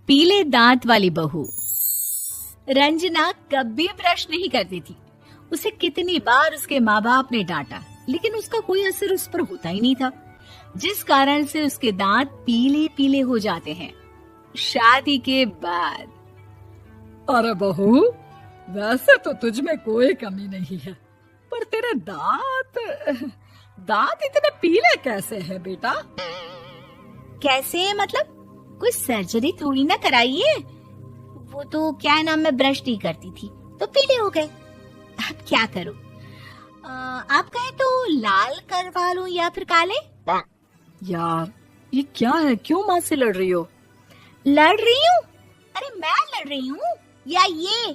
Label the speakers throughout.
Speaker 1: पीले दांत वाली बहू। रंजना कभी ब्रश नहीं करती थी। उसे कितनी बार उसके माँ बाप ने डांटा, लेकिन उसका कोई असर उस पर होता ही नहीं था, जिस कारण से उसके दांत पीले पीले हो जाते हैं। शादी के बाद।
Speaker 2: अरे बहू, वैसे तो तुझ में कोई कमी नहीं है, पर तेरे दांत इतने पीले कैसे हैं बेटा?
Speaker 1: कैसे मतलब? कोई सर्जरी थोड़ी ना कराइए। वो तो क्या नाम, मैं ब्रश नहीं करती थी तो पीले हो गए। अब क्या करूं? आप कहें तो लाल करवा लूं या फिर काले?
Speaker 2: यार ये क्या है, क्यों माँ से लड़ रही हो?
Speaker 1: लड़ रही हूँ? अरे मैं लड़ रही हूँ या ये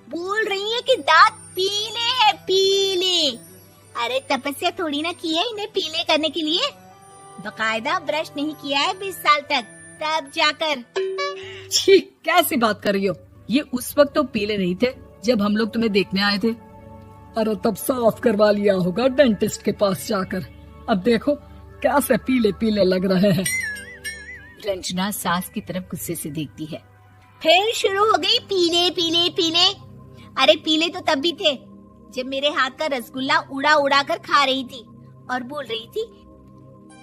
Speaker 1: बोल रही है कि दांत पीले हैं, पीले। अरे तपस्या थोड़ी ना की है इन्हें पीले करने के लिए। बकायदा ब्रश नहीं किया है 20 साल तक, तब जाकर।
Speaker 2: छी, कैसी बात कर रही हो? ये उस वक्त तो पीले नहीं थे जब हम लोग तुम्हें देखने आए थे। अरे तब साफ करवा लिया होगा डेंटिस्ट के पास जाकर। अब देखो कैसे पीले पीले लग रहे हैं।
Speaker 1: रंजना सास की तरफ गुस्से से देखती है। फिर शुरू हो गई पीले पीले पीले। अरे पीले तो तब भी थे जब मेरे हाथ का रसगुल्ला उड़ा उड़ा कर खा रही थी और बोल रही थी,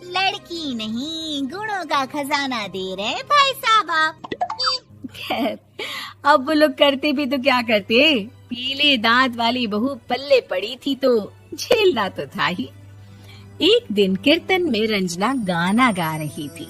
Speaker 1: लड़की नहीं गुणों का खजाना दे रहे भाई साहब आप। खैर, अब वो लोग करते भी तो क्या करते, पीले दांत वाली बहू पल्ले पड़ी थी तो झेलना तो था ही। एक दिन कीर्तन में रंजना गाना गा रही थी।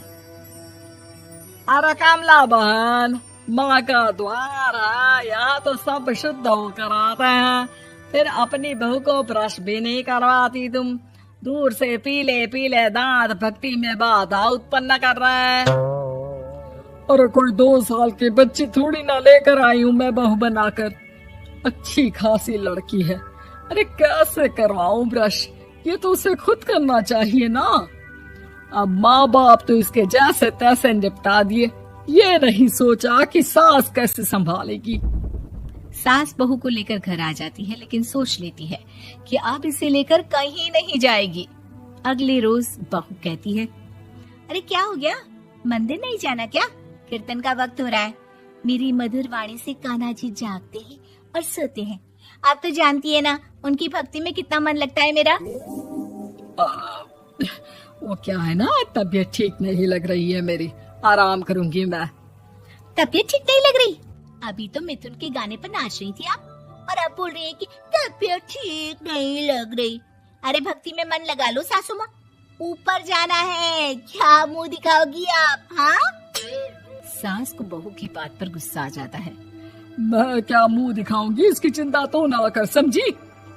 Speaker 2: अरे कमला बहन, माँ का द्वार है, यहाँ तो सब शुद्ध होकर आते हैं, फिर अपनी बहू को ब्रश भी नहीं करवाती तुम। दूर से पीले पीले दांत भक्ति में बाधा उत्पन्न कर रहे हैं। अरे कोई 2 साल के बच्ची थोड़ी ना लेकर आई हूँ मैं बहू बनाकर। अच्छी खासी लड़की है, अरे कैसे करवाऊं ब्रश? ये तो उसे खुद करना चाहिए ना। अब माँ बाप तो इसके जैसे तैसे निपटा दिए, ये नहीं सोचा कि सास कैसे संभालेगी।
Speaker 1: सास बहू को लेकर घर आ जाती है, लेकिन सोच लेती है कि अब इसे लेकर कहीं नहीं जाएगी। अगले रोज बहू कहती है, अरे क्या हो गया, मंदिर नहीं जाना क्या? कीर्तन का वक्त हो रहा है। मेरी मधुर वाणी से कान्हा जी जागते हैं और सोते हैं। आप तो जानती है ना उनकी भक्ति में कितना मन लगता है मेरा।
Speaker 2: वो क्या है ना, तबीयत ठीक नहीं लग रही है मेरी, आराम करूंगी मैं।
Speaker 1: तबीयत ठीक नहीं लग रही? अभी तो मिथुन के गाने पर नाच रही थी आप, और अब बोल रही है कि तबीयत ठीक नहीं लग रही। अरे भक्ति में मन लगा लो सासू माँ, ऊपर जाना है, क्या मुंह दिखाओगी आप? हाँ? सास को बहू की बात पर गुस्सा आ जाता है।
Speaker 2: मैं क्या मुंह दिखाऊंगी, इसकी चिंता तो ना कर, समझी?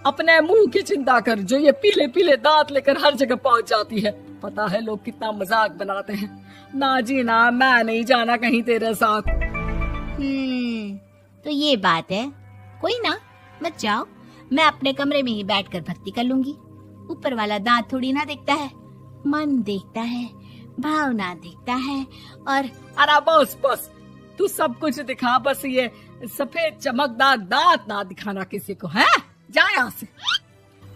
Speaker 2: अपने मुंह की चिंता कर, जो ये पीले पीले दांत लेकर हर जगह पहुंच जाती है। पता है लोग कितना मजाक बनाते हैं। ना जी ना, मैं नहीं जाना कहीं तेरे साथ।
Speaker 1: तो ये बात है, कोई ना, मत जाओ, मैं अपने कमरे में ही बैठकर भक्ति कर लूंगी। ऊपर वाला दांत थोड़ी ना देखता है, मन देखता है, भावना देखता है। और
Speaker 2: अरे बस बस, तू सब कुछ दिखा, बस ये सफेद चमकदार दांत ना दिखाना किसी को, है? जा यहाँ से।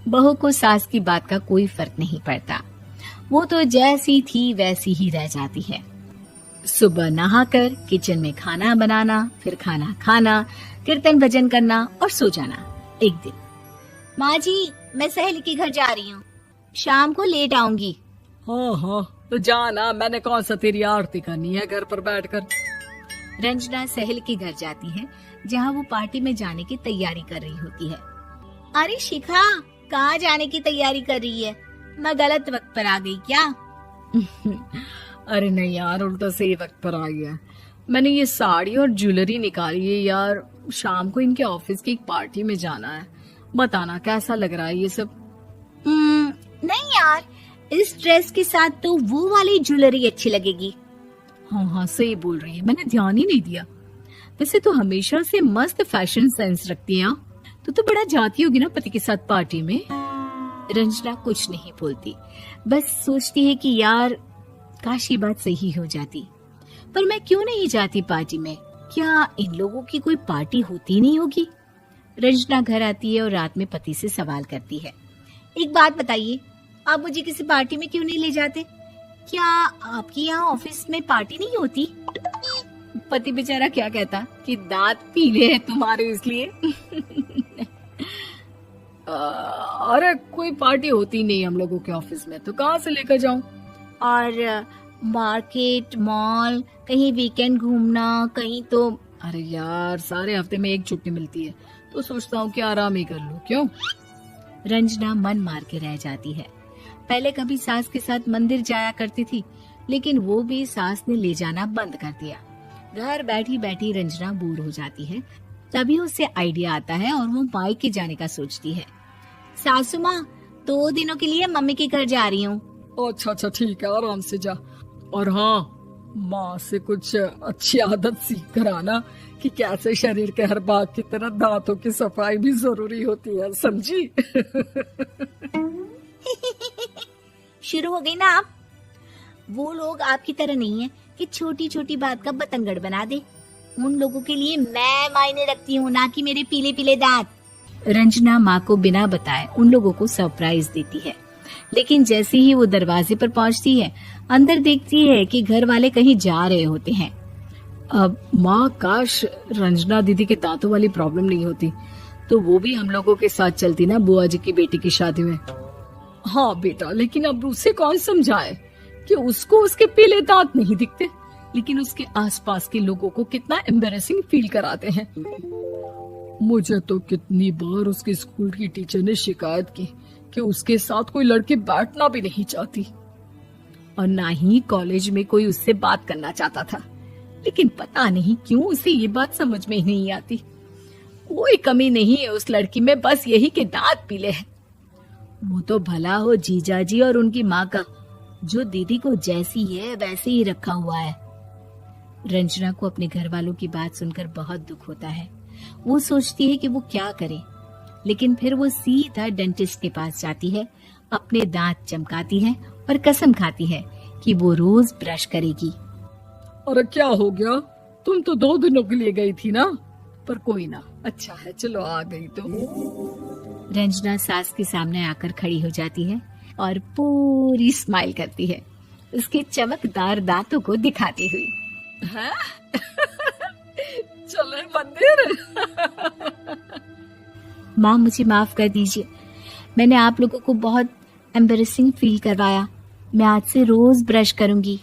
Speaker 1: बहू को सास की बात का कोई फर्क नहीं पड़ता, वो तो जैसी थी वैसी ही रह जाती है। सुबह नहाकर किचन में खाना बनाना, फिर खाना खाना, कीर्तन भजन करना और सो जाना। एक दिन, माँ जी मैं सहेली के घर जा रही हूँ, शाम को लेट आऊंगी।
Speaker 2: हाँ हाँ तो जाना, मैंने कौन सा तेरी आरती करनी है घर पर बैठकर।
Speaker 1: रंजना सहेली के घर जाती है, जहाँ वो पार्टी में जाने की तैयारी कर रही होती है। अरे शिखा, कहाँ जाने की तैयारी कर रही है? मैं गलत वक्त पर आ गई क्या?
Speaker 2: अरे नहीं यार, उल्टा सही वक्त पर आ गया। मैंने ये साड़ी और ज्वेलरी निकाली है यार, शाम को इनके ऑफिस की एक पार्टी में जाना है। बताना कैसा लग रहा है ये सब?
Speaker 1: नहीं यार, इस ड्रेस के साथ तो वो वाली ज्वेलरी अच्छी लगेगी।
Speaker 2: हाँ हाँ सही बोल रही है, मैंने ध्यान ही नहीं दिया। वैसे तो हमेशा से मस्त फैशन सेंस रखती है। तो बड़ा जाती होगी ना पति के साथ पार्टी में।
Speaker 1: रंजना कुछ नहीं बोलती, बस सोचती है कि यार काश ये बात सही हो जाती, पर मैं क्यों नहीं जाती पार्टी में? क्या इन लोगों की कोई पार्टी होती नहीं होगी? रंजना घर आती है और रात में पति से सवाल करती है, एक बात बताइए, आप मुझे किसी पार्टी में क्यों नहीं ले जाते? क्या आपकी यहाँ ऑफिस में पार्टी नहीं होती? पति बेचारा क्या कहता कि दांत पीले हैं तुम्हारे इसलिए।
Speaker 2: अरे कोई पार्टी होती नहीं हम लोगों के ऑफिस में, तो कहाँ से लेकर जाऊं?
Speaker 1: और मार्केट, मॉल, कहीं वीकेंड घूमना, कहीं तो।
Speaker 2: अरे यार, सारे हफ्ते में एक छुट्टी मिलती है, तो सोचता हूँ कि आराम ही कर लूं। क्यों?
Speaker 1: रंजना मन मार के रह जाती है। पहले कभी सास के साथ मंदिर जाया करती थी, लेकिन वो भी सास ने ले जाना बंद कर दिया। घर बैठी बैठी रंजना बोर हो जाती है। तभी उसे आइडिया आता है और वो मायके जाने का सोचती है। सासू माँ, 2 दिनों के लिए मम्मी के घर जा रही हूँ।
Speaker 2: अच्छा अच्छा, ठीक है, आराम से जा। और हाँ, माँ से कुछ अच्छी आदत सीख कर आना कि कैसे शरीर के हर भाग की तरह दांतों की सफाई भी जरूरी होती है, समझी?
Speaker 1: शुरू हो गई ना आप। वो लोग आपकी तरह नहीं है कि छोटी छोटी बात का बतंगड़ बना दे। उन लोगों के लिए मैं मायने रखती हूँ, ना कि मेरे पीले पीले दांत। रंजना माँ को बिना बताए उन लोगों को सरप्राइज देती है, लेकिन जैसे ही वो दरवाजे पर पहुंचती है, अंदर देखती है कि घर वाले कहीं जा रहे होते हैं।
Speaker 2: अब माँ, काश रंजना दीदी के दांतों वाली प्रॉब्लम नहीं होती, तो वो भी हम लोगों के साथ चलती ना बुआ जी की बेटी की शादी में। हाँ बेटा, लेकिन अब उसे कौन समझाए कि उसको उसके पीले दांत नहीं दिखते, लेकिन उसके आसपास के लोगों को कितना एम्बैरेसिंग फील कराते हैं। मुझे तो कितनी बार उसके स्कूल की टीचर ने शिकायत की कि उसके साथ कोई लड़की बैठना भी नहीं चाहती, और ना ही कॉलेज में कोई उससे बात करना चाहता था। लेकिन पता नहीं क्यों उसे ये बात समझ में ही नहीं आती। कोई कमी नहीं है उस लड़की में, बस यही कि दांत पीले हैं। वो तो भला हो जीजा जी और उनकी माँ का, जो दीदी को जैसी है वैसे ही रखा हुआ है। रंजना को अपने घर वालों की बात सुनकर बहुत दुख होता है। वो सोचती है कि वो क्या करे, लेकिन फिर वो सीधा डेंटिस्ट के पास जाती है, अपने दांत चमकाती है और कसम खाती है कि वो रोज ब्रश करेगी। अरे क्या हो गया? तुम तो 2 दिनों के लिए गई थी ना, पर कोई ना, अच्छा है, चलो आ गई तो।
Speaker 1: रंजना सास के सामने आकर खड़ी हो जाती है और पूरी स्माइल करती है, उसके चमकदार दांतों को दिखाती हुई।
Speaker 2: हैं? चले मंदिर?
Speaker 1: माँ, मुझे माफ कर दीजिए, मैंने आप लोगों को बहुत एम्बैरेसिंग फील करवाया। मैं आज से रोज ब्रश करूंगी।